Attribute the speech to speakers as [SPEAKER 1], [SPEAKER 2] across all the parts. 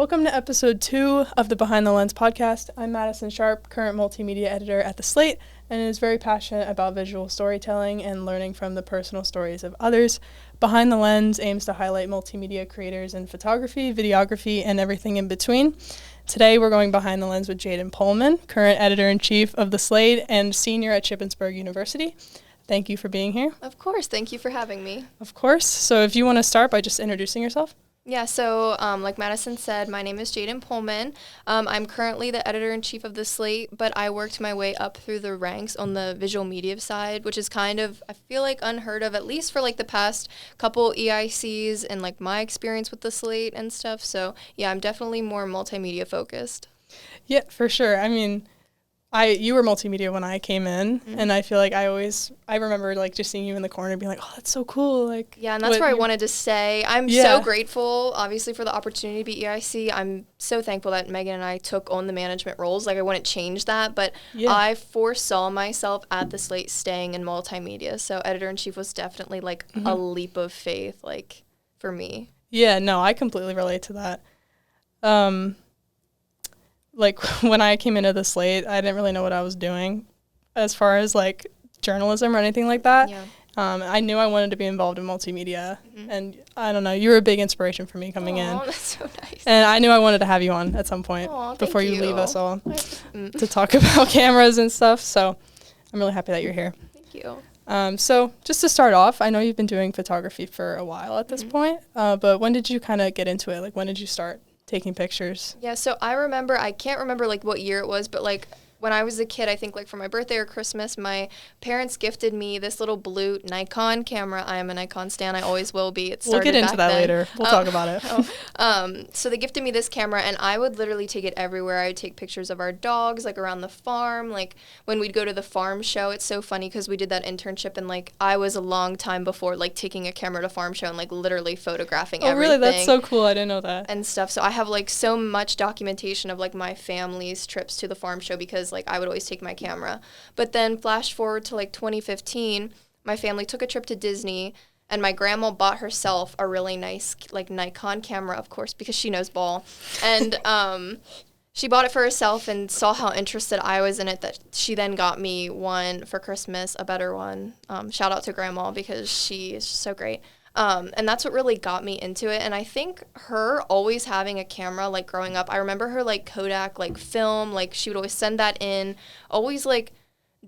[SPEAKER 1] Welcome to episode 2 of the Behind the Lens podcast. I'm Madison Sharp, current multimedia editor at The Slate, and is very passionate about visual storytelling and learning from the personal stories of others. Behind the Lens aims to highlight multimedia creators in photography, videography, and everything in between. Today we're going behind the lens with Jayden Pohlman, current editor-in-chief of The Slate and senior at Shippensburg University. Thank you for being here.
[SPEAKER 2] Of course. Thank you for having me.
[SPEAKER 1] Of course. So if you want to start by just introducing yourself.
[SPEAKER 2] Yeah, so like Madison said, my name is Jayden Pohlman. I'm currently the editor-in-chief of The Slate, but I worked my way up through the ranks on the visual media side, which is kind of, I feel like, unheard of, at least for like the past couple EICs and like my experience with The Slate and stuff. So yeah, I'm definitely more multimedia focused.
[SPEAKER 1] Yeah, for sure. I mean, you were multimedia when I came in, and I feel like I remember like just seeing you in the corner being like, oh, that's so cool. Like,
[SPEAKER 2] yeah, and that's where I wanted to say. I'm so grateful, obviously, for the opportunity to be EIC. I'm so thankful that Megan and I took on the management roles. Like, I wouldn't change that, but I foresaw myself at The Slate staying in multimedia. So editor-in-chief was definitely like a leap of faith, like, for me.
[SPEAKER 1] Yeah, no, I completely relate to that. Like, when I came into The Slate, I didn't really know what I was doing as far as, like, journalism or anything like that. Yeah. I knew I wanted to be involved in multimedia, and I don't know, you were a big inspiration for me coming in.
[SPEAKER 2] Oh, that's so nice.
[SPEAKER 1] And I knew I wanted to have you on at some point before you leave us all to talk about cameras and stuff, so I'm really happy that you're here.
[SPEAKER 2] Thank you.
[SPEAKER 1] So just to start off, I know you've been doing photography for a while at this point, but when did you kind of get into it? Like, when did you start taking pictures?
[SPEAKER 2] Yeah, so I can't remember like what year it was, but like when I was a kid, I think like for my birthday or Christmas, my parents gifted me this little blue Nikon camera. I am a Nikon stan. I always will be.
[SPEAKER 1] We'll get into that later. We'll talk about it.
[SPEAKER 2] So they gifted me this camera, and I would literally take it everywhere. I would take pictures of our dogs, like around the farm. Like when we'd go to the farm show, it's so funny because we did that internship, and like I was a long time before like taking a camera to farm show and like literally photographing everything.
[SPEAKER 1] Oh, really? That's so cool. I didn't know that.
[SPEAKER 2] And stuff. So I have like so much documentation of like my family's trips to the farm show because like I would always take my camera. But then flash forward to like 2015, my family took a trip to Disney, and my grandma bought herself a really nice like Nikon camera, of course, because she knows ball. And she bought it for herself and saw how interested I was in it that she then got me one for Christmas, a better one. Shout out to Grandma because she is so great. And that's what really got me into it. And I think her always having a camera, like growing up, I remember her like Kodak, like film, like she would always send that in, always like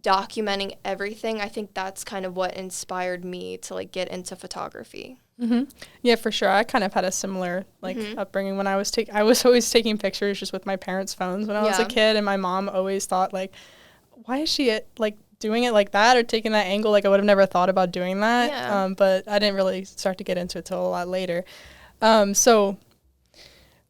[SPEAKER 2] documenting everything. I think that's kind of what inspired me to like get into photography.
[SPEAKER 1] Yeah, for sure. I kind of had a similar like upbringing when I was always taking pictures just with my parents' phones when I was a kid, and my mom always thought like, why is she like doing it like that or taking that angle? Like I would have never thought about doing that. But I didn't really start to get into it till a lot later. So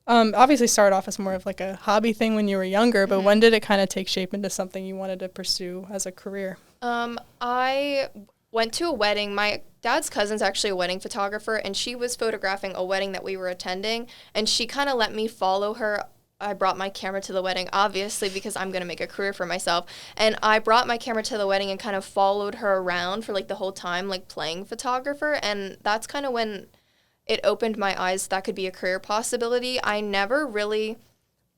[SPEAKER 1] obviously started off as more of like a hobby thing when you were younger, but when did it kind of take shape into something you wanted to pursue as a career?
[SPEAKER 2] I went to a wedding. My dad's cousin's actually a wedding photographer, and she was photographing a wedding that we were attending, and she kind of let me follow her. I brought my camera to the wedding, obviously, because I'm going to make a career for myself. And I brought my camera to the wedding and kind of followed her around for, like, the whole time, like, playing photographer. And that's kind of when it opened my eyes that could be a career possibility. I never really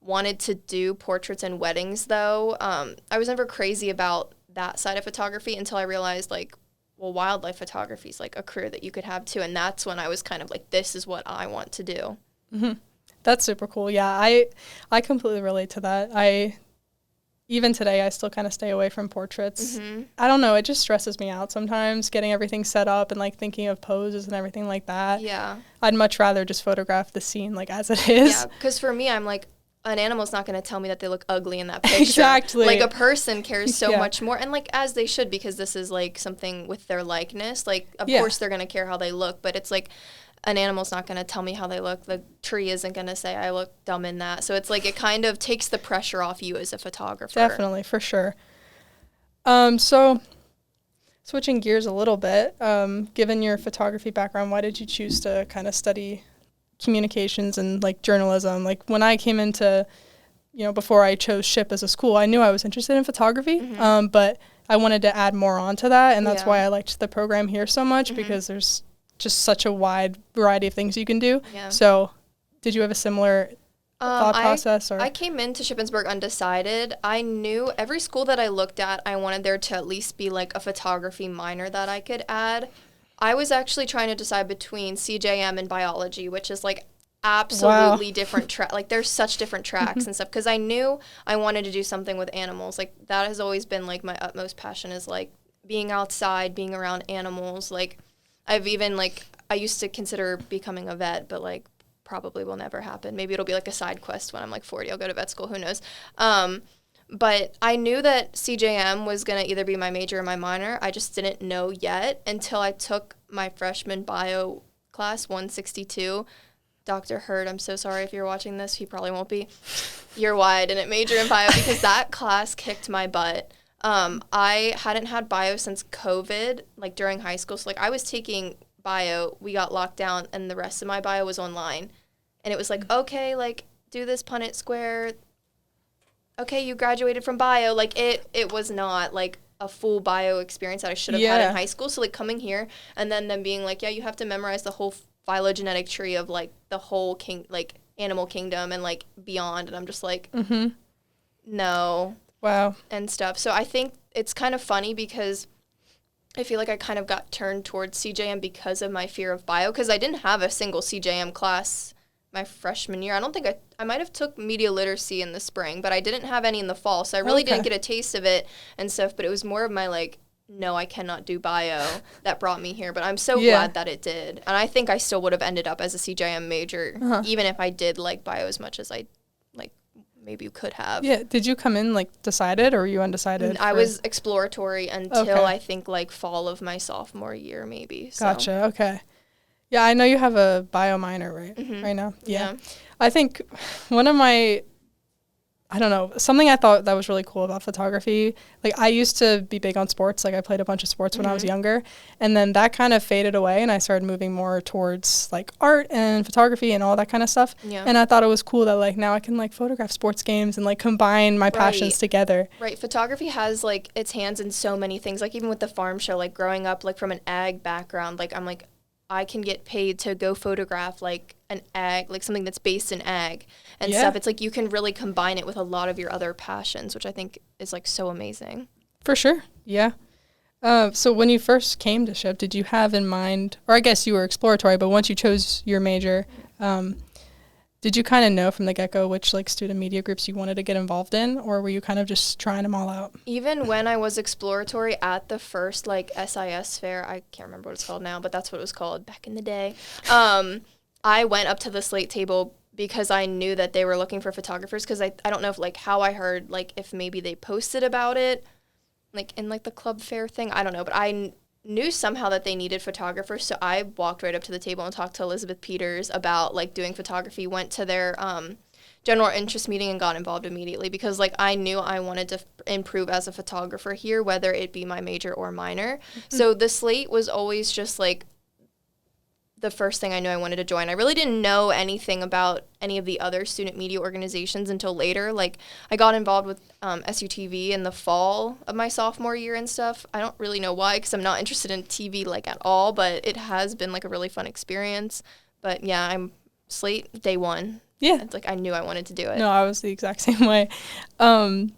[SPEAKER 2] wanted to do portraits and weddings, though. I was never crazy about that side of photography until I realized, like, well, wildlife photography is, like, a career that you could have, too. And that's when I was kind of like, this is what I want to do.
[SPEAKER 1] That's super cool. Yeah, I completely relate to that. Even today, I still kind of stay away from portraits. I don't know, it just stresses me out sometimes, getting everything set up and like thinking of poses and everything like that.
[SPEAKER 2] Yeah.
[SPEAKER 1] I'd much rather just photograph the scene like as it is.
[SPEAKER 2] Yeah, because for me, I'm like, an animal's not going to tell me that they look ugly in that picture.
[SPEAKER 1] Exactly.
[SPEAKER 2] Like a person cares so much more, and like as they should, because this is like something with their likeness. Like of course they're going to care how they look, but it's like an animal's not going to tell me how they look. The tree isn't going to say I look dumb in that. So it's like it kind of takes the pressure off you as a photographer.
[SPEAKER 1] Definitely, for sure. So switching gears a little bit, given your photography background, why did you choose to kind of study communications and like journalism? Like when I came into, before I chose SHIP as a school, I knew I was interested in photography, but I wanted to add more onto that. And that's why I liked the program here so much, because there's just such a wide variety of things you can do. Yeah. So did you have a similar thought process? Or
[SPEAKER 2] I came into Shippensburg undecided. I knew every school that I looked at, I wanted there to at least be like a photography minor that I could add. I was actually trying to decide between CJM and biology, which is like absolutely different like there's such different tracks and stuff, because I knew I wanted to do something with animals. Like that has always been like my utmost passion, is like being outside, being around animals. Like I've even like I used to consider becoming a vet, but like probably will never happen. Maybe it'll be like a side quest when I'm like 40. I'll go to vet school, who knows. But I knew that CJM was going to either be my major or my minor. I just didn't know yet until I took my freshman bio class 162. Dr. Hurd, I'm so sorry if you're watching this. He probably won't be. You're why I didn't major in bio, because that class kicked my butt. I hadn't had bio since COVID, like during high school. So like I was taking bio, we got locked down, and the rest of my bio was online. And it was like, okay, like do this Punnett Square. Okay, you graduated from bio. Like it was not like a full bio experience that I should have had in high school. So like coming here and then them being like, yeah, you have to memorize the whole phylogenetic tree of like the whole animal kingdom and like beyond. And I'm just like, no.
[SPEAKER 1] Wow.
[SPEAKER 2] And stuff. So I think it's kind of funny because I feel like I kind of got turned towards CJM because of my fear of bio, because I didn't have a single CJM class my freshman year. I don't think I might have took media literacy in the spring, but I didn't have any in the fall. So I really didn't get a taste of it and stuff, but it was more of my like, no, I cannot do bio that brought me here. But I'm so glad that it did. And I think I still would have ended up as a CJM major, even if I did like bio as much as I like maybe could have.
[SPEAKER 1] Yeah. Did you come in like decided, or were you undecided?
[SPEAKER 2] I was exploratory until I think like fall of my sophomore year maybe. So.
[SPEAKER 1] Gotcha. Okay. Yeah, I know you have a bio minor, right? Right now. Yeah. I think one of my, I don't know, something I thought that was really cool about photography, like I used to be big on sports. Like I played a bunch of sports when I was younger, and then that kind of faded away and I started moving more towards like art and photography and all that kind of stuff. Yeah. And I thought it was cool that like now I can like photograph sports games and like combine my passions together. Right.
[SPEAKER 2] Photography has like its hands in so many things. Like even with the farm show, like growing up like from an ag background, like I'm like, I can get paid to go photograph like an ag, like something that's based in ag and stuff. It's like you can really combine it with a lot of your other passions, which I think is like so amazing.
[SPEAKER 1] For sure. Yeah. So when you first came to SHIP, did you have in mind, or I guess you were exploratory, but once you chose your major, did you kind of know from the get-go which like student media groups you wanted to get involved in, or were you kind of just trying them all out?
[SPEAKER 2] Even when I was exploratory at the first like SIS fair, I can't remember what it's called now, but that's what it was called back in the day. I went up to the slate table because I knew that they were looking for photographers, because I don't know if like how I heard, like if maybe they posted about it like in like the club fair thing, I don't know, but I knew somehow that they needed photographers, so I walked right up to the table and talked to Elizabeth Peters about like doing photography, went to their general interest meeting and got involved immediately, because like I knew I wanted to improve as a photographer here, whether it be my major or minor. So the slate was always just like the first thing I knew I wanted to join. I really didn't know anything about any of the other student media organizations until later. Like I got involved with SUTV in the fall of my sophomore year and stuff. I don't really know why, because I'm not interested in TV like at all, but it has been like a really fun experience. But yeah, I'm slate day one. Yeah. It's like I knew I wanted to do it.
[SPEAKER 1] No, I was the exact same way. So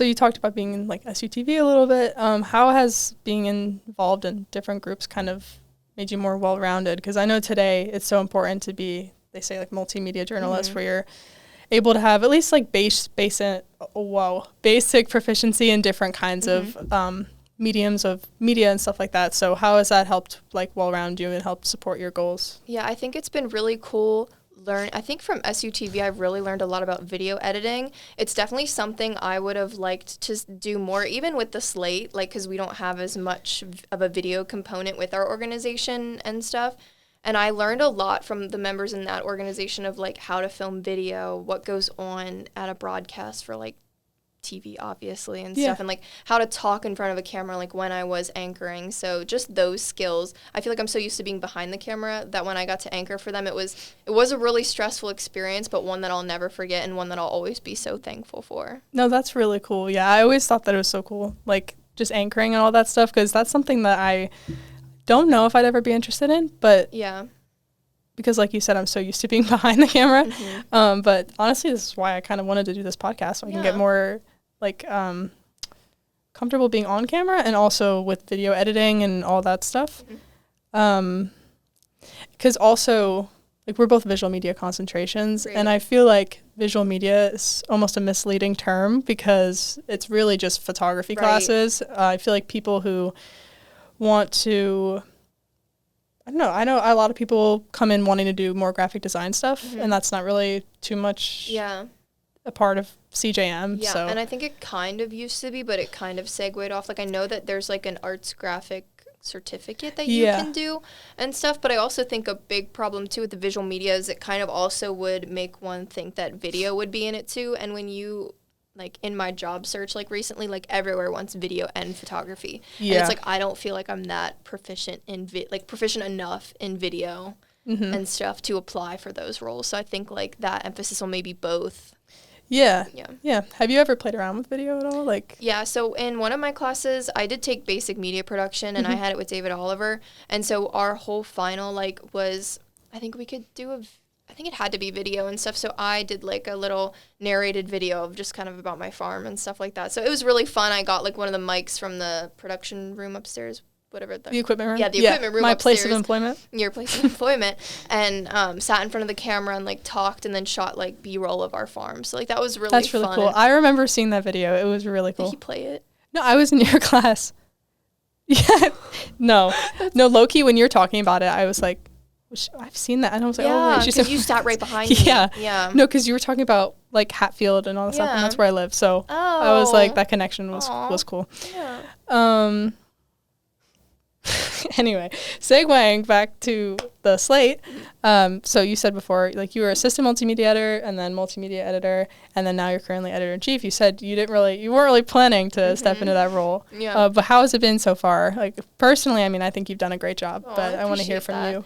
[SPEAKER 1] you talked about being in like SUTV a little bit. How has being involved in different groups kind of made you more well-rounded? Because I know today it's so important to be, they say like multimedia journalist, where you're able to have at least like basic proficiency in different kinds of mediums of media and stuff like that. So how has that helped like well-round you and helped support your goals?
[SPEAKER 2] Yeah, I think it's been really cool. I think from SUTV I've really learned a lot about video editing. It's definitely something I would have liked to do more, even with the slate, like because we don't have as much of a video component with our organization and stuff. And I learned a lot from the members in that organization of like how to film video, what goes on at a broadcast for like TV obviously and stuff, and like how to talk in front of a camera like when I was anchoring. So just those skills. I feel like I'm so used to being behind the camera that when I got to anchor for them, it was a really stressful experience, but one that I'll never forget and one that I'll always be so thankful for.
[SPEAKER 1] No, that's really cool. Yeah, I always thought that it was so cool, like just anchoring and all that stuff, because that's something that I don't know if I'd ever be interested in, but because like you said, I'm so used to being behind the camera. But honestly, this is why I kind of wanted to do this podcast, so I can get more like comfortable being on camera and also with video editing and all that stuff. Because also, like, we're both visual media concentrations, and I feel like visual media is almost a misleading term because it's really just photography classes. I feel like people who want to, I don't know, I know a lot of people come in wanting to do more graphic design stuff, and that's not really too much a part of CJM.
[SPEAKER 2] Yeah, and I think it kind of used to be, but it kind of segued off. Like, I know that there's, like, an arts graphic certificate that you can do and stuff, but I also think a big problem too with the visual media is it kind of also would make one think that video would be in it too. And when you, like, in my job search, like, recently, like, everywhere wants video and photography, and it's like I don't feel like I'm that proficient in proficient enough in video and stuff to apply for those roles. So I think, like, that emphasis on maybe both. Yeah. Have you ever played around with video at all? Like, yeah, so in one of my classes, I did take basic media production, and I had it with David Oliver. And so our whole final, like, was, I think we could do I think it had to be video and stuff. So I did, like, a little narrated video of just kind of about my farm and stuff like that. So it was really fun. I got, like, one of the mics from the production room upstairs, whatever. The equipment room? Yeah, the equipment room upstairs. My place of employment. Your place of employment. And sat in front of the camera and, like, talked and then shot, like, B-roll of our farm. So, like, that was really fun. That's really cool. I remember seeing that video. It was really cool. Did he play it? No, I was in your class. Yeah. No, low-key, when you're talking about it, I was like, I've seen that. And I was like, oh, wait. Because you sat right behind me. Yeah. No, because you were talking about, like, Hatfield and all that stuff, and that's where I live. So I was like, that connection was cool. Yeah. Anyway, segueing back to the slate. So you said before, like, you were assistant multimedia editor and then multimedia editor, and then now you're currently editor-in-chief. You said you weren't really planning to step into that role. Yeah. But how has it been so far? Like, personally, I mean, I think you've done a great job, but I want to hear from you.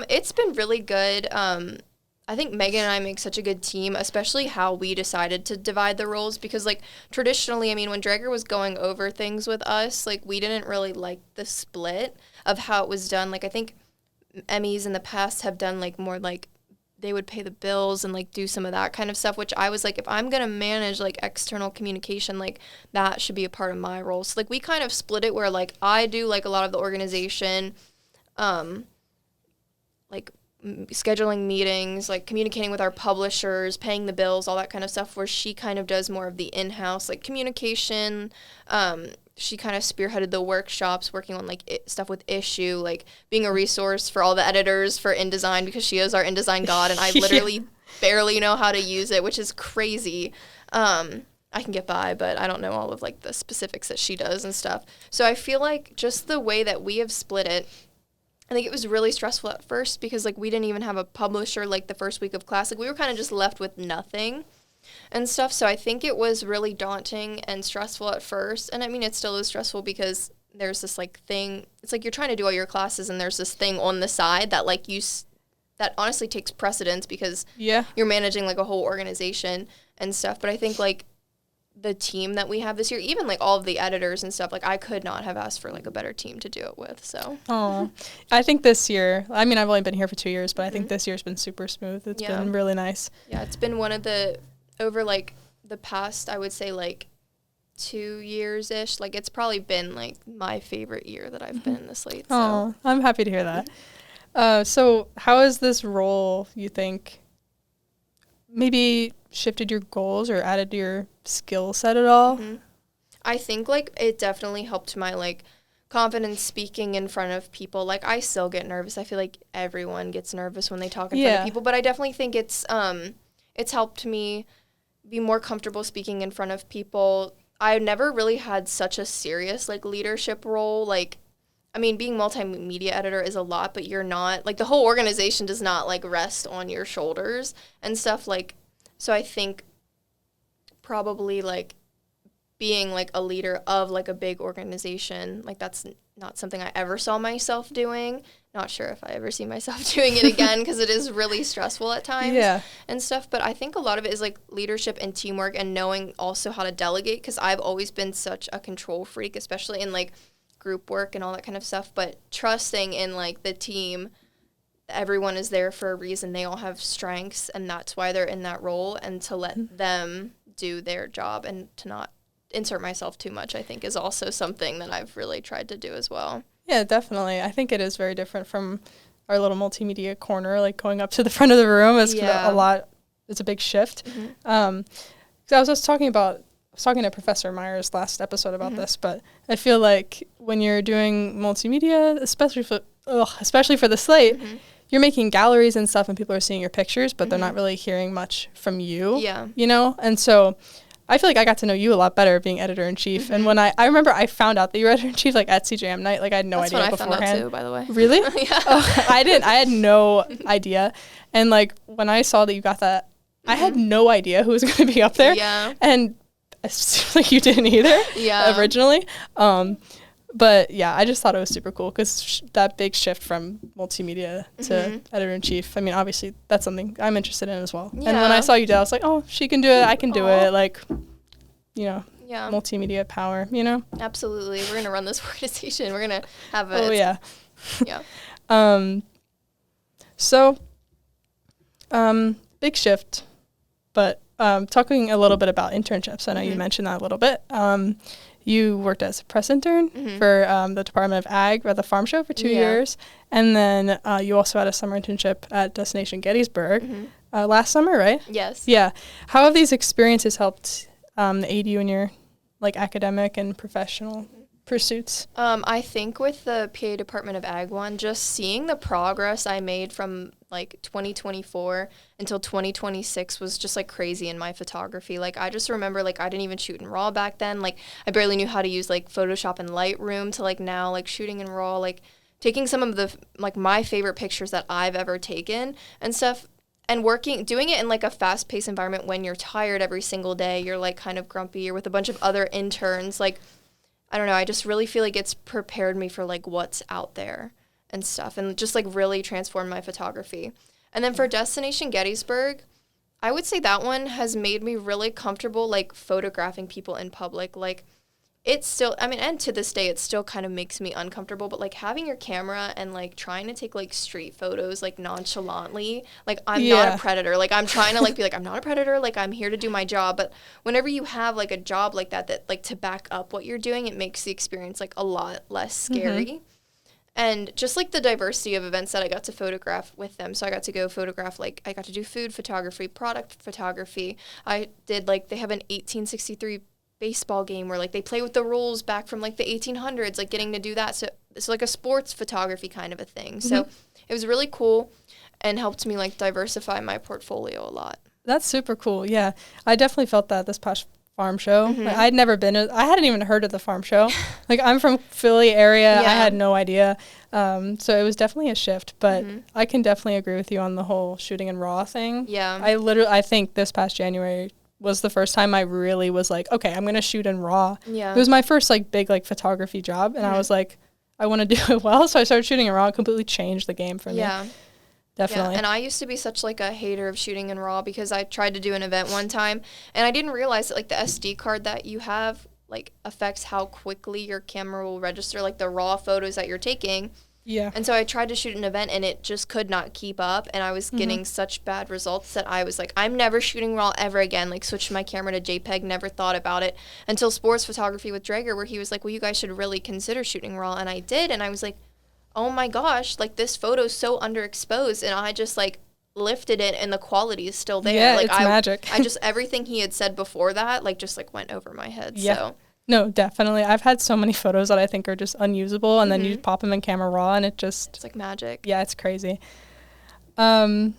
[SPEAKER 2] It's been really good. I think Megan and I make such a good team, especially how we decided to divide the roles, because, like, traditionally, I mean, when Drager was going over things with us, like, we didn't really like the split of how it was done. Like, I think Emmys in the past have done, like, more, like, they would pay the bills and, like, do some of that kind of stuff, which I was like, if I'm going to manage, like, external communication, like, that should be a part of my role. So, like, we kind of split it where, like, I do, like, a lot of the organization, like, scheduling meetings, like, communicating with our publishers, paying the bills, all that kind of stuff, where she kind of does more of the in-house, like, communication. She kind of spearheaded the workshops, working on, like, stuff with Issue, like, being a resource for all the editors for InDesign, because she is our InDesign god, and I literally barely know how to use it, which is crazy. I can get by, but I don't know all of, like, the specifics that she does and stuff. So I feel like just the way that we have split it, I think it was really stressful at first because, like, we didn't even have a publisher, like, the first week of class. Like, we were kind of just left with nothing and stuff. So I think it was really daunting and stressful at first. And, I mean, it still is stressful because there's this, like, thing. It's like you're trying to do all your classes and there's this thing on the side that, like, that honestly takes precedence because you're managing, like, a whole organization and stuff. But I think, like, the team that we have this year, even, like, all of the editors and stuff, like, I could not have asked for, like, a better team to do it with, so. Oh, I think this year, I mean, I've only been here for 2 years, but I think this year's been super smooth. It's been really nice. Yeah, it's been one of over, like, the past, I would say, like, 2 years-ish, like, it's probably been, like, my favorite year that I've been in the slate, so. Oh, I'm happy to hear that. So how is this role, you think, maybe shifted your goals or added to your skill set at all? I think, like, it definitely helped my, like, confidence speaking in front of people. Like, I still get nervous. I feel like everyone gets nervous when they talk in front of people, but I definitely think it's helped me be more comfortable speaking in front of people. I never really had such a serious, like, leadership role. Like, I mean, being multimedia editor is a lot, but you're not, like, the whole organization does not, like, rest on your shoulders and stuff, like, so I think probably, like, being, like, a leader of, like, a big organization, like, that's not something I ever saw myself doing. Not sure if I ever see myself doing it again because it is really stressful at times and stuff. But I think a lot of it is, like, leadership and teamwork and knowing also how to delegate, because I've always been such a control freak, especially in, like, group work and all that kind of stuff. But trusting in, like, the team everyone is there for a reason. They all have strengths, and that's why they're in that role, and to let them do their job and to not insert myself too much, I think, is also something that I've really tried to do as well.
[SPEAKER 1] Yeah, definitely. I think it is very different from our little multimedia corner, like going up to the front of the room is it's a big shift. Mm-hmm. 'Cause I was just talking to Professor Myers last episode about this, but I feel like when you're doing multimedia, especially for the slate, you're making galleries and stuff and people are seeing your pictures, but they're not really hearing much from you, you know? And so I feel like I got to know you a lot better being editor-in-chief. And when I remember I found out that you were editor-in-chief, like, at CJM Night. Like, I had no idea beforehand. That's when I found out, too, by the way. Really? Yeah. Oh, I had no idea. And, like, when I saw that you got that, I had no idea who was going to be up there. Yeah. And it seems like you didn't either originally. But, yeah, I just thought it was super cool because that big shift from multimedia to editor-in-chief, I mean, obviously, that's something I'm interested in as well. Yeah. And when I saw you do it, I was like, oh, she can do it, I can do it, like, you know, multimedia power, you know?
[SPEAKER 2] Absolutely. We're going to run this organization. We're going to have a...
[SPEAKER 1] Oh, yeah. So, big shift, but talking a little bit about internships, I know you mentioned that a little bit. You worked as a press intern for the Department of Ag at the Farm Show for 2 years. And then you also had a summer internship at Destination Gettysburg last summer, right?
[SPEAKER 2] Yes.
[SPEAKER 1] Yeah. How have these experiences helped aid you in your like academic and professional pursuits?
[SPEAKER 2] I think with the PA Department of Ag one, just seeing the progress I made from like 2024 until 2026 was just like crazy in my photography. Like I just remember like I didn't even shoot in RAW back then. Like I barely knew how to use like Photoshop and Lightroom to like now like shooting in RAW, like taking some of the like my favorite pictures that I've ever taken and stuff. And doing it in like a fast-paced environment when you're tired every single day, you're like kind of grumpy, you're with a bunch of other interns, like I don't know, I just really feel like it's prepared me for like what's out there and stuff and just like really transformed my photography. And then for Destination Gettysburg, I would say that one has made me really comfortable like photographing people in public. Like it's still, I mean, and to this day, it still kind of makes me uncomfortable, but like having your camera and like trying to take like street photos like nonchalantly, like I'm not a predator. Like I'm trying to like be like, I'm not a predator. Like I'm here to do my job. But whenever you have like a job like that like to back up what you're doing, it makes the experience like a lot less scary. And just like the diversity of events that I got to photograph with them. So I got to go photograph, like I got to do food photography, product photography. I did like, they have an 1863 baseball game where like they play with the rules back from like the 1800s, like getting to do that. So it's like a sports photography kind of a thing. So it was really cool and helped me like diversify my portfolio a lot.
[SPEAKER 1] That's super cool. Yeah. I definitely felt that this past farm show. Like, I'd never been, I hadn't even heard of the farm show. Like I'm from Philly area. I had no idea. So it was definitely a shift, but I can definitely agree with you on the whole shooting in RAW thing. Yeah. I think this past January was the first time I really was like, okay, I'm going to shoot in RAW. Yeah. It was my first like big like photography job. And I was like, I want to do it well. So I started shooting in RAW. It completely changed the game for me. Yeah. Definitely.
[SPEAKER 2] Yeah. And I used to be such like a hater of shooting in RAW because I tried to do an event one time and I didn't realize that like the SD card that you have like affects how quickly your camera will register like the RAW photos that you're taking. Yeah. And so I tried to shoot an event and it just could not keep up and I was getting such bad results that I was like, I'm never shooting RAW ever again. Like switched my camera to JPEG, never thought about it until sports photography with Drager where he was like, well, you guys should really consider shooting RAW. And I did. And I was like, oh my gosh, like this photo's so underexposed. And I just like lifted it and the quality is still there.
[SPEAKER 1] Yeah,
[SPEAKER 2] like
[SPEAKER 1] it's magic.
[SPEAKER 2] I just, everything he had said before that, like just like went over my head. Yeah. So.
[SPEAKER 1] No, definitely. I've had so many photos that I think are just unusable, and then you pop them in camera raw, and it's
[SPEAKER 2] like magic.
[SPEAKER 1] Yeah, it's crazy. That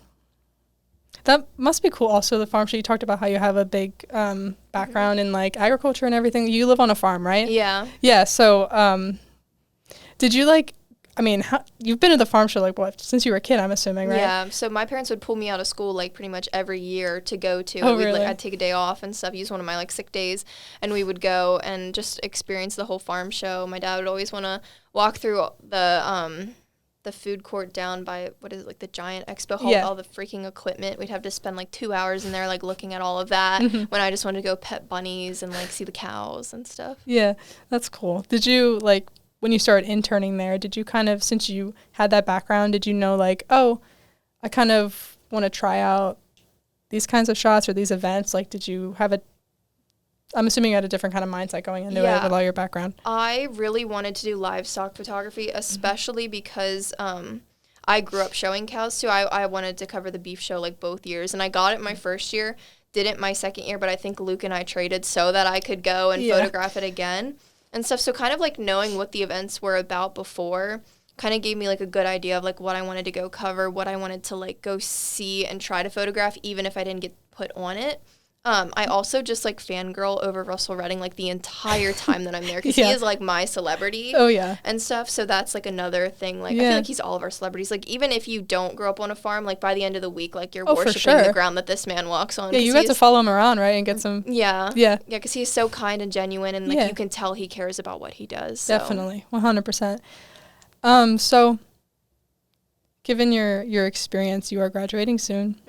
[SPEAKER 1] must be cool. Also, the farm show, you talked about how you have a big background in like agriculture and everything. You live on a farm, right?
[SPEAKER 2] Yeah.
[SPEAKER 1] Yeah. So, did you like? I mean, you've been to the farm show like what since you were a kid? I'm assuming, right?
[SPEAKER 2] Yeah. So my parents would pull me out of school like pretty much every year to go to.
[SPEAKER 1] Oh, really?
[SPEAKER 2] I'd take a day off and stuff. Use one of my like sick days, and we would go and just experience the whole farm show. My dad would always want to walk through the food court down by what is it, like the giant expo hall, all the freaking equipment. We'd have to spend like 2 hours in there like looking at all of that when I just wanted to go pet bunnies and like see the cows and stuff.
[SPEAKER 1] Yeah, that's cool. Did you like when you started interning there, did you kind of, since you had that background, did you know like, oh, I kind of want to try out these kinds of shots or these events? Like, did you have I'm assuming you had a different kind of mindset going into it with all your background.
[SPEAKER 2] I really wanted to do livestock photography, especially because I grew up showing cows too. I wanted to cover the beef show like both years, and I got it my first year, didn't my second year, but I think Luke and I traded so that I could go and photograph it again and stuff. So kind of like knowing what the events were about before kind of gave me like a good idea of like what I wanted to go cover, what I wanted to like go see and try to photograph, even if I didn't get put on it. I also just like fangirl over Russell Redding like the entire time that I'm there, because he is like my celebrity and stuff. So that's like another thing. Like I feel like he's all of our celebrities. Like even if you don't grow up on a farm, like by the end of the week, like you're worshiping the ground that this man walks on.
[SPEAKER 1] Yeah, you got to follow him around, right, and get some.
[SPEAKER 2] Yeah, because he's so kind and genuine, and like you can tell he cares about what he does. So.
[SPEAKER 1] Definitely, 100%. So, given your experience, you are graduating soon.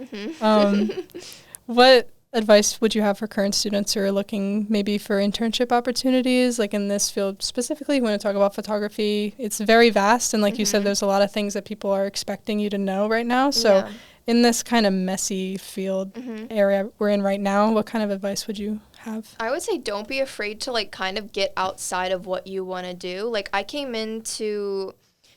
[SPEAKER 1] What advice would you have for current students who are looking maybe for internship opportunities, like in this field specifically? When we talk about photography, it's very vast, and like you said, there's a lot of things that people are expecting you to know right now. So in this kind of messy field area we're in right now, what kind of advice would you have?
[SPEAKER 2] I would say don't be afraid to like kind of get outside of what you want to do. Like I came into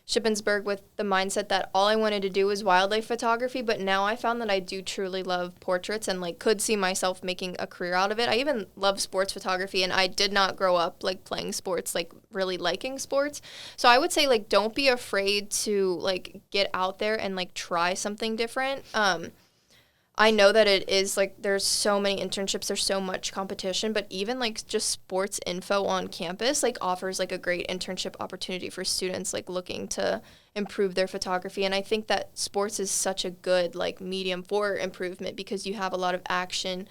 [SPEAKER 2] Shippensburg with the mindset that all I wanted to do was wildlife photography, but now I found that I do truly love portraits and like could see myself making a career out of it. I even love sports photography, and I did not grow up like playing sports, like really liking sports. So I would say like don't be afraid to like get out there and like try something different. I know that it is, like, there's so many internships, there's so much competition, but even, like, just sports info on campus, like, offers, like, a great internship opportunity for students, like, looking to improve their photography. And I think that sports is such a good, like, medium for improvement because you have a lot of action.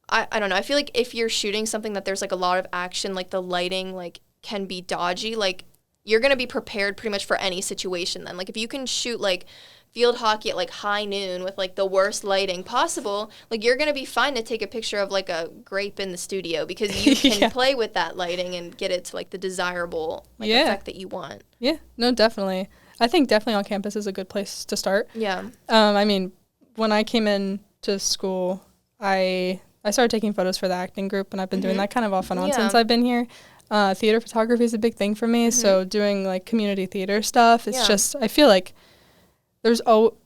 [SPEAKER 2] I don't know. I feel like if you're shooting something that there's, like, a lot of action, like, the lighting, like, can be dodgy, like, you're going to be prepared pretty much for any situation then. Like, if you can shoot, like, field hockey at like high noon with like the worst lighting possible, like you're going to be fine to take a picture of like a grape in the studio because you can play with that lighting and get it to like the desirable like effect that you want.
[SPEAKER 1] Yeah, no, definitely. I think definitely on campus is a good place to start.
[SPEAKER 2] Yeah.
[SPEAKER 1] I mean, when I came into school, I started taking photos for the acting group, and I've been doing that kind of off and on since I've been here. Theater photography is a big thing for me, so doing like community theater stuff, it's just, I feel like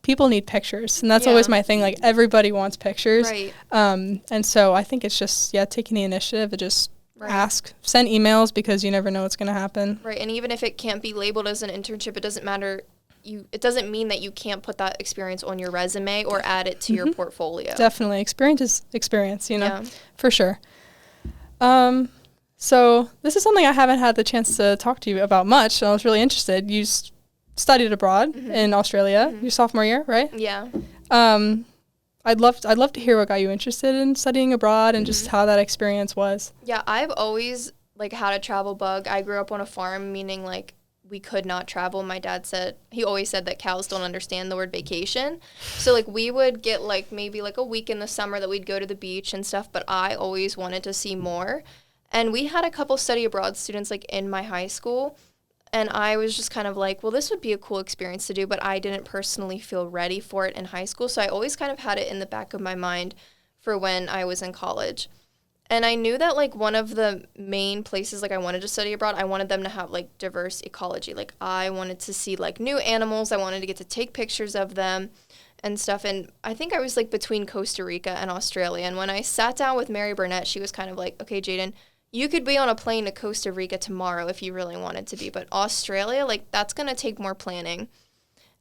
[SPEAKER 1] people need pictures, and that's always my thing. Like everybody wants pictures,
[SPEAKER 2] right?
[SPEAKER 1] And so I think it's just taking the initiative to just ask, send emails, because you never know what's going to happen.
[SPEAKER 2] Right, and even if it can't be labeled as an internship, it doesn't matter. It doesn't mean that you can't put that experience on your resume or add it to your portfolio.
[SPEAKER 1] Definitely, experience is experience, for sure. So this is something I haven't had the chance to talk to you about much, so I was really interested. You studied abroad in Australia your sophomore year, right?
[SPEAKER 2] Yeah.
[SPEAKER 1] I'd love to hear what got you interested in studying abroad and just how that experience was.
[SPEAKER 2] Yeah, I've always like had a travel bug. I grew up on a farm, meaning like we could not travel. My dad he always said that cows don't understand the word vacation. So like we would get like maybe like a week in the summer that we'd go to the beach and stuff, but I always wanted to see more. And we had a couple study abroad students like in my high school. And I was just kind of like, well, this would be a cool experience to do, but I didn't personally feel ready for it in high school. So I always kind of had it in the back of my mind for when I was in college. And I knew that, like, one of the main places, like, I wanted to study abroad, I wanted them to have, like, diverse ecology. Like, I wanted to see, like, new animals. I wanted to get to take pictures of them and stuff. And I think I was, like, between Costa Rica and Australia. And when I sat down with Mary Burnett, she was kind of like, okay, Jayden, you could be on a plane to Costa Rica tomorrow if you really wanted to be. But Australia, like, that's going to take more planning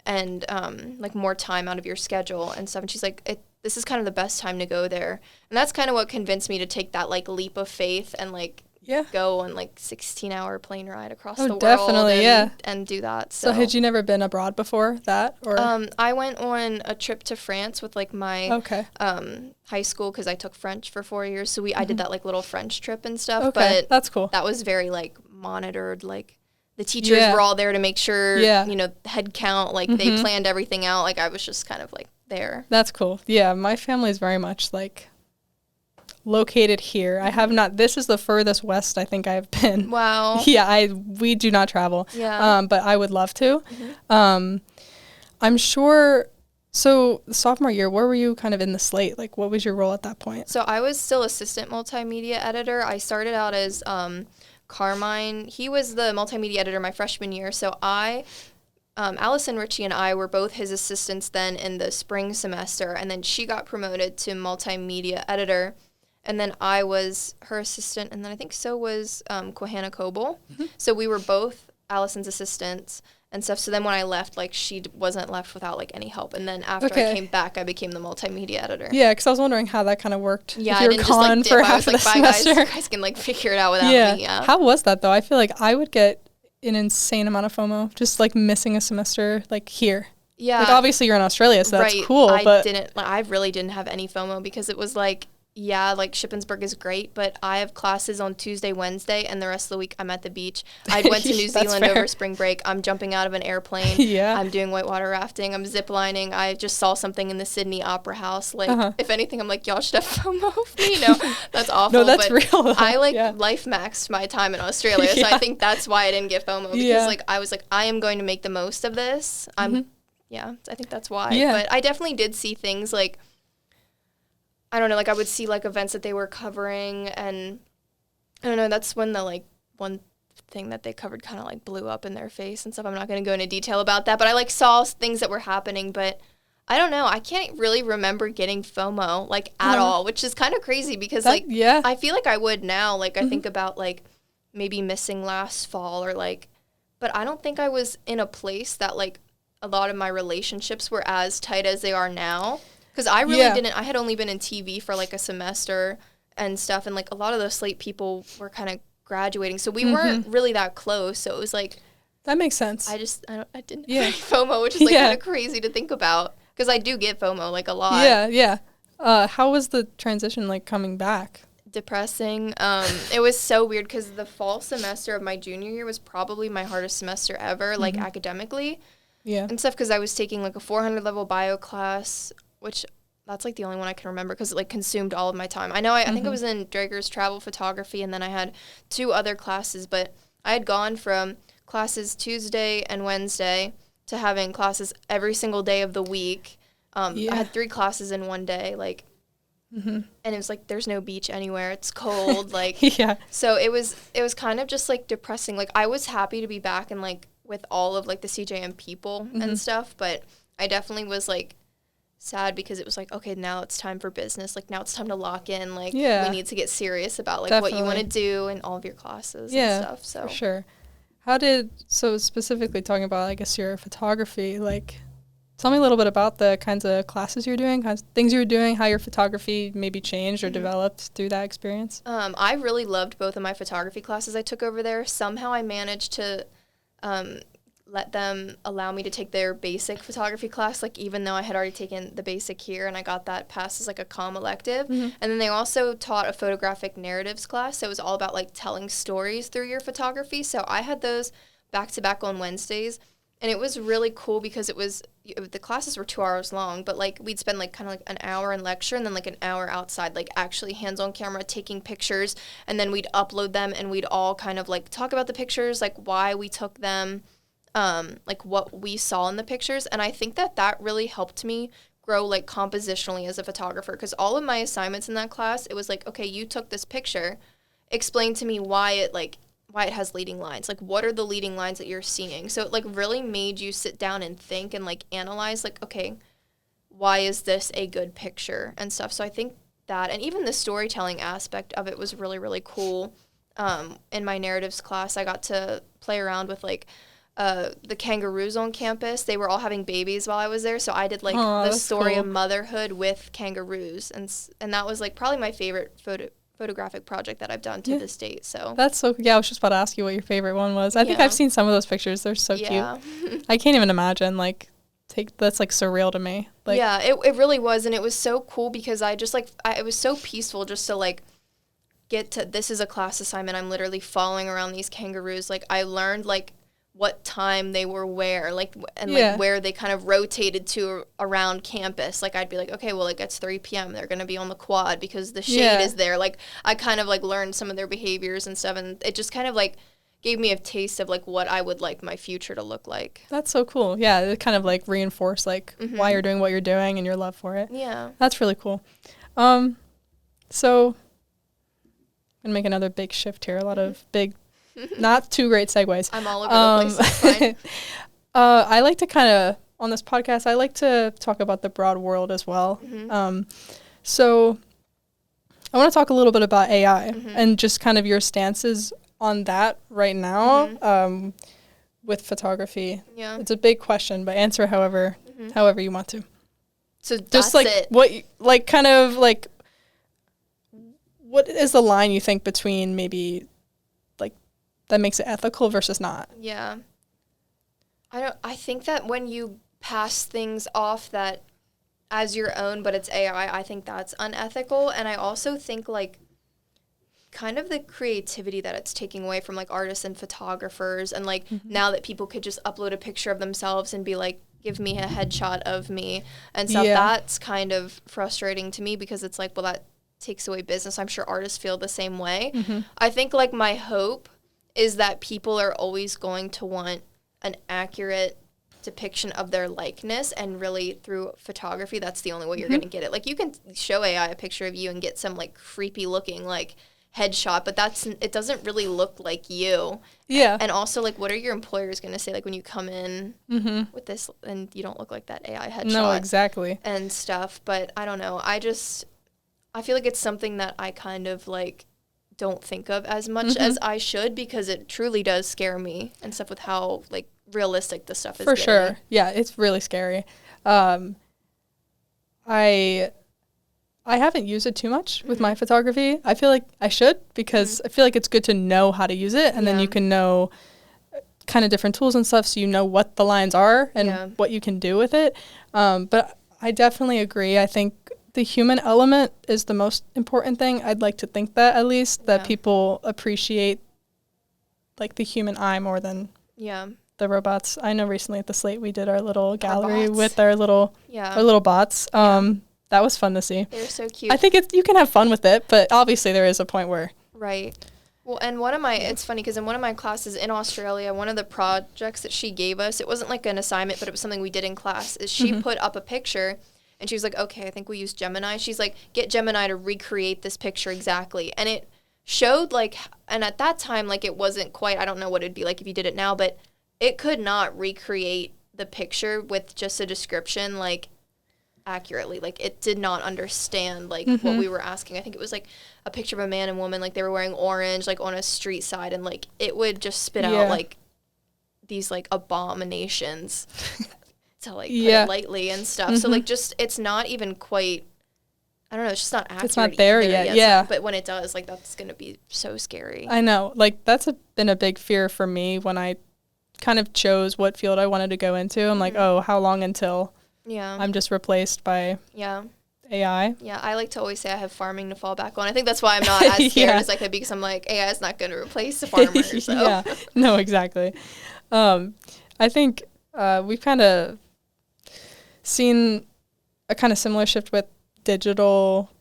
[SPEAKER 2] and, like, more time out of your schedule and stuff. And she's like, this is kind of the best time to go there. And that's kind of what convinced me to take that, like, leap of faith and, like, go on, like, 16-hour plane ride across the world.
[SPEAKER 1] Definitely,
[SPEAKER 2] and do that.
[SPEAKER 1] So had you never been abroad before that? Or
[SPEAKER 2] I went on a trip to France with, like, my high school because I took French for 4 years. So I did that, like, little French trip and stuff.
[SPEAKER 1] Okay,
[SPEAKER 2] but
[SPEAKER 1] that's cool.
[SPEAKER 2] That was very, like, monitored, like, the teachers were all there to make sure, head count, like, they planned everything out. Like, I was just kind of, like, there.
[SPEAKER 1] That's cool. Yeah, my family is very much, like, located here. I have not, this is the furthest west I think I've been.
[SPEAKER 2] Wow.
[SPEAKER 1] Yeah, we do not travel.
[SPEAKER 2] Yeah.
[SPEAKER 1] But I would love to. I'm sure, so sophomore year, where were you kind of in the slate? Like, what was your role at that point?
[SPEAKER 2] So I was still assistant multimedia editor. I started out as Carmine. He was the multimedia editor my freshman year. So Allison Ritchie and I were both his assistants then in the spring semester, and then she got promoted to multimedia editor, and then I was her assistant, and then I think so was Kohanna Coble. So we were both Allison's assistants and stuff. So then when I left, like, she wasn't left without, like, any help. And then after I came back, I became the multimedia editor.
[SPEAKER 1] Yeah, because I was wondering how that kind of worked.
[SPEAKER 2] Yeah,
[SPEAKER 1] if you were gone for half
[SPEAKER 2] of the semester. You guys can, like, figure it out without me. Yeah.
[SPEAKER 1] How was that, though? I feel like I would get an insane amount of FOMO just, like, missing a semester, like, here. Yeah. Like, obviously you're in Australia, so that's cool.
[SPEAKER 2] I really didn't have any FOMO because it was, like, yeah, like, Shippensburg is great, but I have classes on Tuesday, Wednesday, and the rest of the week I'm at the beach. I went to New Zealand over spring break. I'm jumping out of an airplane. I'm doing whitewater rafting. I'm ziplining. I just saw something in the Sydney Opera House. Like, if anything, I'm like, y'all should have FOMO of me. No, that's awful.
[SPEAKER 1] No, that's real, though.
[SPEAKER 2] I, life maxed my time in Australia, so I think that's why I didn't get FOMO, because, like, I was like, I am going to make the most of this. I think that's why. But I definitely did see things, like, I don't know, like, I would see, like, events that they were covering, and I don't know, that's when the, like, one thing that they covered kind of, like, blew up in their face and stuff. I'm not going to go into detail about that, but I, like, saw things that were happening, but I don't know, I can't really remember getting FOMO, like, at all, which is kind of crazy, because, I feel like I would now, like, I think about, like, maybe missing last fall, or, like, but I don't think I was in a place that, like, a lot of my relationships were as tight as they are now. Because I really didn't, I had only been in TV for, like, a semester and stuff, and, like, a lot of those Slate people were kind of graduating, so we weren't really that close, so it was, like...
[SPEAKER 1] That makes sense.
[SPEAKER 2] I didn't have FOMO, which is, like, kind of crazy to think about, because I do get FOMO, like, a lot.
[SPEAKER 1] Yeah. How was the transition, like, coming back?
[SPEAKER 2] Depressing. It was so weird, because the fall semester of my junior year was probably my hardest semester ever, like, academically. Yeah. And stuff, because I was taking, like, a 400 level bio class, which that's, like, the only one I can remember, because it, like, consumed all of my time. I know I think I was in Drager's travel photography, and then I had 2 other classes, but I had gone from classes Tuesday and Wednesday to having classes every single day of the week. I had 3 classes in one day, like, and it was, like, there's no beach anywhere. It's cold, like, so it was kind of just, like, depressing. Like, I was happy to be back and, like, with all of, like, the CJM people and stuff, but I definitely was, like, sad, because it was like, okay, now it's time for business. Like, now it's time to lock in. Like, we need to get serious about, like, what you want to do in all of your classes and stuff. So
[SPEAKER 1] for sure. So specifically talking about, I guess, your photography, like, tell me a little bit about the kinds of classes you're doing, kinds of things you were doing, how your photography maybe changed or developed through that experience.
[SPEAKER 2] I really loved both of my photography classes I took over there. Somehow I managed to let them allow me to take their basic photography class, like, even though I had already taken the basic here, and I got that passed as, like, a comm elective. And then they also taught a photographic narratives class, so it was all about, like, telling stories through your photography. So I had those back-to-back on Wednesdays, and it was really cool, because the classes were 2 hours long, but, like, we'd spend, like, kind of, like, an hour in lecture and then, like, an hour outside, like, actually hands-on camera taking pictures, and then we'd upload them, and we'd all kind of, like, talk about the pictures, like, why we took them, like, what we saw in the pictures. And I think that really helped me grow, like, compositionally as a photographer, because all of my assignments in that class, it was like, okay, you took this picture, explain to me why it has leading lines, like, what are the leading lines that you're seeing. So it, like, really made you sit down and think and, like, analyze, like, okay, why is this a good picture and stuff. So I think that, and even the storytelling aspect of it was really, really cool. In my narratives class, I got to play around with, like, the kangaroos on campus. They were all having babies while I was there, so I did, like, the story of motherhood with kangaroos, and that was, like, probably my favorite photographic project that I've done to this date. So
[SPEAKER 1] that's so, I was just about to ask you what your favorite one was. I think I've seen some of those pictures. They're so cute. I can't even imagine, like, that's, like, surreal to me. Like,
[SPEAKER 2] yeah, it really was, and it was so cool, because I just, like, it was so peaceful just to, like, get to, this is a class assignment, I'm literally following around these kangaroos. Like, I learned, like, what time they were where, like, and like where they kind of rotated to around campus. Like, I'd be like, okay, well, like, it's 3 p.m. They're going to be on the quad because the shade is there. Like, I kind of like learned some of their behaviors and stuff, and it just kind of like gave me a taste of like what I would like my future to look like.
[SPEAKER 1] That's so cool. Yeah, it kind of like reinforced like why you're doing what you're doing and your love for it.
[SPEAKER 2] Yeah.
[SPEAKER 1] That's really cool. So I'm going to make another big shift here. A lot of big, not too great segues.
[SPEAKER 2] I'm all over the place. That's fine.
[SPEAKER 1] I like to kind of, on this podcast, I like to talk about the broad world as well. So I want to talk a little bit about AI and just kind of your stances on that right now with photography. Yeah. It's a big question, but answer however you want to.
[SPEAKER 2] So that's
[SPEAKER 1] just like
[SPEAKER 2] it.
[SPEAKER 1] What like kind of like what is the line you think between maybe like that makes it ethical versus not?
[SPEAKER 2] Yeah. I think that when you pass things off that as your own, but it's AI, I think that's unethical. And I also think like kind of the creativity that it's taking away from like artists and photographers, and like now that people could just upload a picture of themselves and be like, give me a headshot of me and stuff. That's kind of frustrating to me because it's like, well, that takes away business. I'm sure artists feel the same way. I think like my hope is that people are always going to want an accurate depiction of their likeness, and really through photography that's the only way you're going to get it. Like you can show AI a picture of you and get some like creepy looking like headshot, but it doesn't really look like you. Yeah. And also like what are your employers going to say like when you come in with this and you don't look like that AI headshot?
[SPEAKER 1] No, exactly.
[SPEAKER 2] And stuff. But I don't know. I feel like it's something that I kind of like don't think of as much as I should, because it truly does scare me and stuff with how like realistic the stuff is.
[SPEAKER 1] For sure. Yeah, it's really scary. I haven't used it too much with my photography. I feel like I should, because I feel like it's good to know how to use it, and then you can know kind of different tools and stuff, so you know what the lines are and what you can do with it. But I definitely agree. I think the human element is the most important thing. I'd like to think that, at least, that people appreciate like the human eye more than the robots. I know recently at the Slate we did our little gallery with our little bots. That was fun to see.
[SPEAKER 2] They're so cute.
[SPEAKER 1] I think you can have fun with it, but obviously there is a point where...
[SPEAKER 2] Right. Well, and it's funny because in one of my classes in Australia, one of the projects that she gave us, it wasn't like an assignment, but it was something we did in class, is she put up a picture and she was like, okay, I think we use Gemini. She's like, get Gemini to recreate this picture exactly. And it showed like, and at that time, like it wasn't quite, I don't know what it'd be like if you did it now, but it could not recreate the picture with just a description like accurately. Like it did not understand like what we were asking. I think it was like a picture of a man and woman, like they were wearing orange, like on a street side, and like it would just spit out like these like abominations to like put it lightly and stuff. So like just it's not even quite, I don't know, it's just not accurate.
[SPEAKER 1] It's not there yet.
[SPEAKER 2] But when it does, like that's gonna be so scary.
[SPEAKER 1] I know, like that's been a big fear for me when I kind of chose what field I wanted to go into. I'm like, oh, how long until I'm just replaced by AI.
[SPEAKER 2] Yeah, I like to always say I have farming to fall back on. I think that's why I'm not as scared as I could be, because I'm like, AI is not going to replace the farmer. So.
[SPEAKER 1] No, exactly. I think we've kind of seen a kind of similar shift with digital,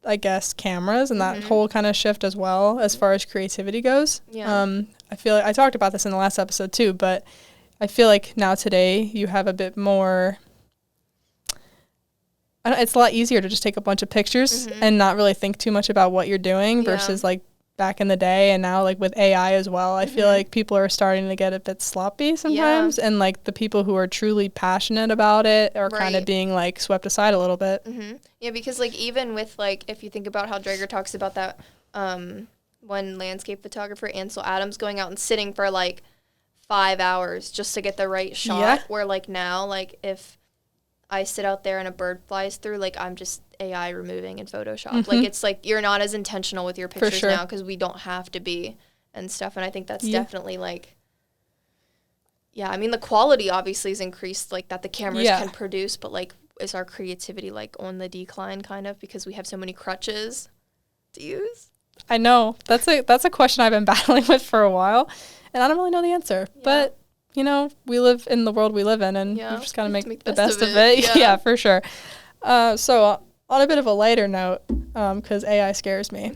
[SPEAKER 1] I guess, cameras, and that whole kind of shift as well as far as creativity goes. Yeah. I feel like I talked about this in the last episode too, but I feel like now today you have a bit more, it's a lot easier to just take a bunch of pictures and not really think too much about what you're doing versus like back in the day. And now like with AI as well, I feel like people are starting to get a bit sloppy sometimes, and like the people who are truly passionate about it are kind of being like swept aside a little bit.
[SPEAKER 2] Yeah, because like even with like, if you think about how Drager talks about that one landscape photographer, Ansel Adams, going out and sitting for like 5 hours just to get the right shot, where like now, like if I sit out there and a bird flies through, like I'm just AI removing in Photoshop. Like it's like you're not as intentional with your pictures now, because we don't have to be and stuff. And I think that's definitely like, I mean, the quality obviously is increased, like that the cameras can produce, but like is our creativity like on the decline kind of because we have so many crutches to use?
[SPEAKER 1] I know. That's a question I've been battling with for a while, and I don't really know the answer. But we live in the world we live in, and we've just got to make the best of it. Yeah, for sure. So on a bit of a lighter note, because AI scares me,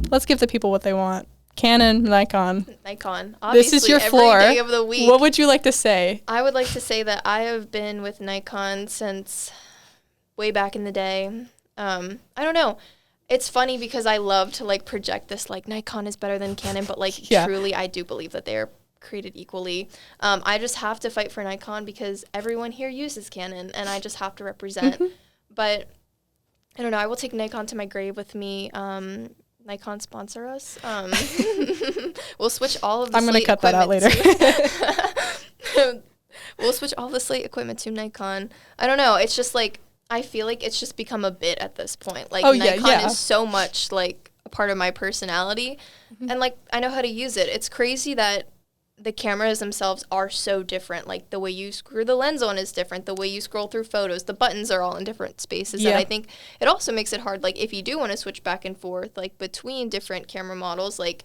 [SPEAKER 1] let's give the people what they want. Canon, Nikon. Obviously, this is your floor.
[SPEAKER 2] Every day of the week.
[SPEAKER 1] What would you like to say?
[SPEAKER 2] I would like to say that I have been with Nikon since way back in the day. I don't know. It's funny because I love to, like, project this, like, Nikon is better than Canon, but, like, truly I do believe that they're created equally. I just have to fight for Nikon because everyone here uses Canon, and I just have to represent. But I don't know. I will take Nikon to my grave with me. Nikon sponsor us. We'll switch all of the
[SPEAKER 1] I'm going to cut that out later.
[SPEAKER 2] We'll switch all the slate equipment to Nikon. I don't know. It's just like, I feel like it's just become a bit at this point. Like, Nikon is so much like a part of my personality. And like, I know how to use it. It's crazy that the cameras themselves are so different. Like, the way you screw the lens on is different. The way you scroll through photos, the buttons are all in different spaces. And I think it also makes it hard, like, if you do want to switch back and forth, like, between different camera models, like,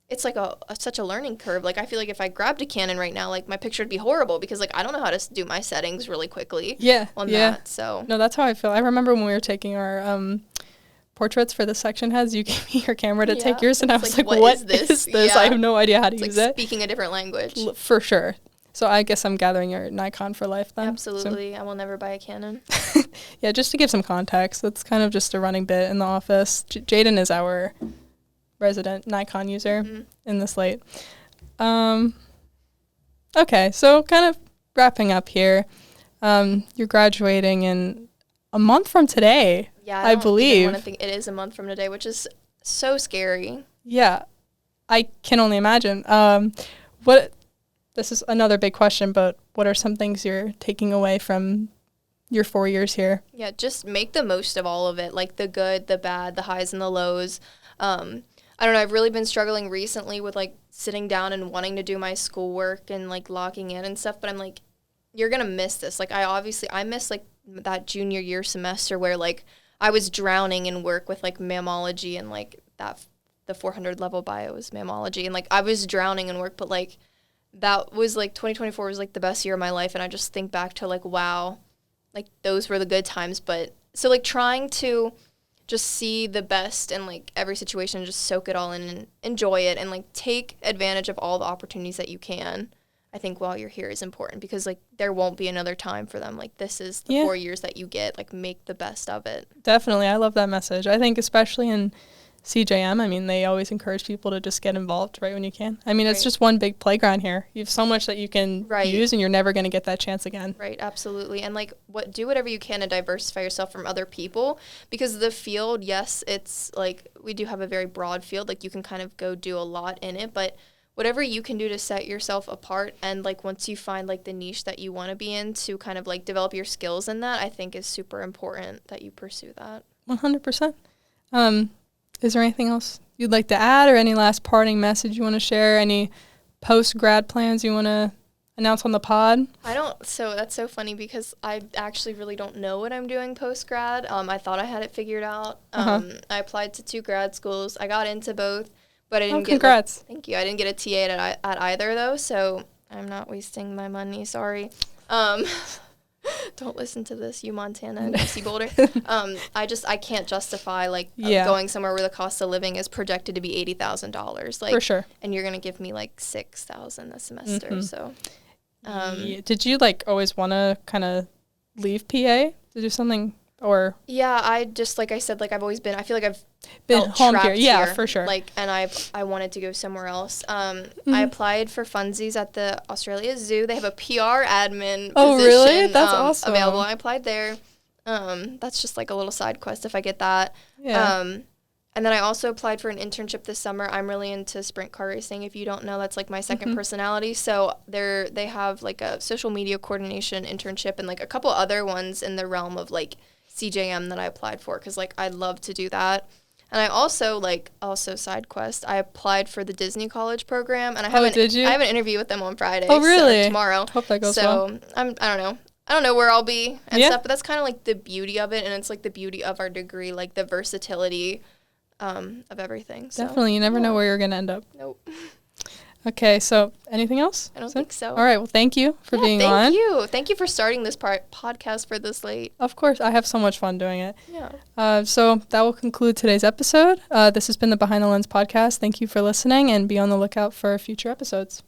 [SPEAKER 2] it's like such a learning curve. Like, I feel like if I grabbed a Canon right now, like, my picture would be horrible because, like, I don't know how to do my settings really quickly on that. So
[SPEAKER 1] no, that's how I feel. I remember when we were taking our portraits for the section heads, you gave me your camera to take yours, and I was like, what is this? I have no idea how to use it.
[SPEAKER 2] Speaking a different language.
[SPEAKER 1] For sure. So I guess I'm gathering your Nikon for life then.
[SPEAKER 2] Absolutely. So. I will never buy a Canon.
[SPEAKER 1] Yeah, just to give some context, that's kind of just a running bit in the office. Jayden is our resident Nikon user in the slate. Okay, so kind of wrapping up here. You're graduating in a month from today.
[SPEAKER 2] Yeah,
[SPEAKER 1] I believe.
[SPEAKER 2] I want to think it is a month from today, which is so scary.
[SPEAKER 1] Yeah, I can only imagine. This is another big question, but what are some things you're taking away from your 4 years here?
[SPEAKER 2] Yeah, just make the most of all of it, like the good, the bad, the highs and the lows. I don't know, I've really been struggling recently with, like, sitting down and wanting to do my schoolwork and, like, locking in and stuff, but I'm like, you're going to miss this. Like, I miss, like, that junior year semester where, like, I was drowning in work with, like, mammology and, like, the 400 level bio was mammology. And, like, I was drowning in work, but, like, that was, like, 2024 was, like, the best year of my life. And I just think back to, like, wow, like, those were the good times. But so, like, trying to just see the best in, like, every situation, just soak it all in and enjoy it and, like, take advantage of all the opportunities that you can. I think while you're here is important because, like, there won't be another time for them. Like, this is the 4 years that you get. Like, make the best of it.
[SPEAKER 1] Definitely. I love that message. I think especially in CJM, I mean, they always encourage people to just get involved right when you can. I mean, it's just one big playground here. You have so much that you can use, and you're never going to get that chance again.
[SPEAKER 2] Right, absolutely. And, like, do whatever you can to diversify yourself from other people because the field, yes, it's, like, we do have a very broad field. Like, you can kind of go do a lot in it, but whatever you can do to set yourself apart and, like, once you find, like, the niche that you want to be in to kind of, like, develop your skills in that, I think is super important that you pursue that.
[SPEAKER 1] 100%. Is there anything else you'd like to add or any last parting message you want to share? Any post-grad plans you want to announce on the pod?
[SPEAKER 2] So that's so funny because I actually really don't know what I'm doing post-grad. I thought I had it figured out. I applied to 2 grad schools. I got into both. But I didn't
[SPEAKER 1] congrats.
[SPEAKER 2] Thank you. I didn't get a TA at either, though, so I'm not wasting my money. Sorry. Don't listen to this, you Montana and UC Boulder. I can't justify, like, going somewhere where the cost of living is projected to be $80,000. Like,
[SPEAKER 1] for sure.
[SPEAKER 2] And you're going to give me, like, $6,000 a semester, so.
[SPEAKER 1] Did you, like, always want to kind of leave PA to do something? Or
[SPEAKER 2] yeah, I just, like I said, like, I've always been, I feel like I've
[SPEAKER 1] been home here. Yeah, for sure.
[SPEAKER 2] Like, and I wanted to go somewhere else. I applied for funsies at the Australia Zoo. They have a PR admin position
[SPEAKER 1] really? That's awesome.
[SPEAKER 2] Available. I applied there. That's just, like, a little side quest if I get that.
[SPEAKER 1] Yeah.
[SPEAKER 2] And then I also applied for an internship this summer. I'm really into sprint car racing. If you don't know, that's, like, my second personality. So they have, like, a social media coordination internship and, like, a couple other ones in the realm of, like, CJM that I applied for because, like, I'd love to do that. And I also, side quest, I applied for the Disney College program, and I have an interview with them on Friday.
[SPEAKER 1] Oh, really?
[SPEAKER 2] So tomorrow.
[SPEAKER 1] Hope that goes well.
[SPEAKER 2] So I don't know where I'll be and stuff, but that's kind of, like, the beauty of it, and it's, like, the beauty of our degree, like, the versatility of everything. So,
[SPEAKER 1] definitely. You never know where you're going to end up.
[SPEAKER 2] Nope.
[SPEAKER 1] Okay, so anything else?
[SPEAKER 2] I don't think so.
[SPEAKER 1] All right, well, thank you for being on.
[SPEAKER 2] Thank you for starting this podcast for this late.
[SPEAKER 1] Of course, I have so much fun doing it.
[SPEAKER 2] Yeah.
[SPEAKER 1] So that will conclude today's episode. This has been the Behind the Lens podcast. Thank you for listening, and be on the lookout for future episodes.